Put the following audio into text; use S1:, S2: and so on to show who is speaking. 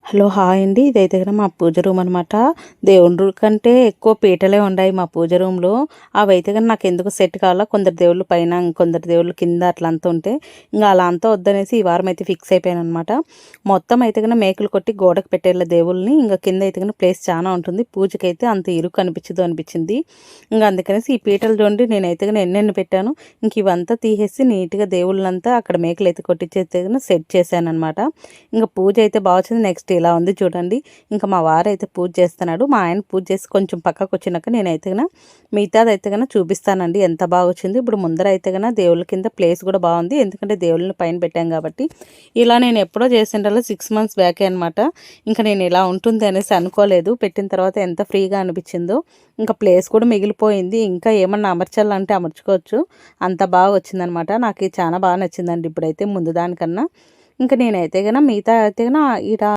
S1: Hello hi అండి. ఇదైతే గన మా పూజ రూమ్ అనమాట. దేవుని రూమ్ కంటే ఎక్కువ పీటలే ఉన్నాయి మా పూజ రూమ్‌లో. అవైతే గన నాకెందుకో సెట్ కాలా. కొందరు దేవుళ్ళు పైన, ఇంకొందరు దేవుళ్ళు కింద అట్లా అంతా ఉంటే, ఇంగ అలా అంతా వద్దనేసి ఈ వారం అయితే ఫిక్స్ అయిపోయాననమాట. మొత్తం అయితే గన మేకులు కొట్టి గోడకు పెట్టేళ్ళ దేవుళ్ళని. ఇంగ కింద అయితే గన ప్లేస్ చానా ఉంటుంది. పూజకైతే అంత ఇరుకు అనిపించింది. ఇంగ అందుకనేసి ఈ పీటలు చూడండి నేనైతే గన ఎన్నెన్ని పెట్టాను. ఇంక ఇవంతా తీసేసి నీట్‌గా దేవుళ్ళనంతా అక్కడ మేకులైతే కొట్టించేస్తే గన సెట్ చేశాననమాట. ఇంక పూజ అయితే బా వచ్చింది. నెక్స్ట్ ఇలా ఉంది చూడండి. ఇంకా మా వారైతే పూజ చేస్తున్నాడు. మా ఆయన పూజ చేసి కొంచెం పక్కకు వచ్చినాక నేనైతే గన మిగతాదైతే గన చూపిస్తానండి ఎంత బాగా వచ్చింది. ఇప్పుడు ముందర అయితే గన దేవుళ్ళ కింద ప్లేస్ కూడా బాగుంది. ఎందుకంటే దేవుళ్ళని పైన పెట్టాం కాబట్టి. ఇలా నేను ఎప్పుడో చేసిండాలో 6 మంత్స్ బ్యాకే అనమాట. ఇంకా నేను ఇలా ఉంటుంది అనేసి అనుకోలేదు. పెట్టిన తర్వాత ఎంత ఫ్రీగా అనిపించిందో. ఇంకా ప్లేస్ కూడా మిగిలిపోయింది. ఇంకా ఏమన్నా అమర్చాలంటే అమర్చుకోవచ్చు. అంత బాగా వచ్చిందనమాట. నాకు ఇది చాలా బాగా నచ్చిందండి ఇప్పుడైతే ముందు దానికన్నా. ఇంక నేనైతే గన మిగతా అయితే గన ఇలా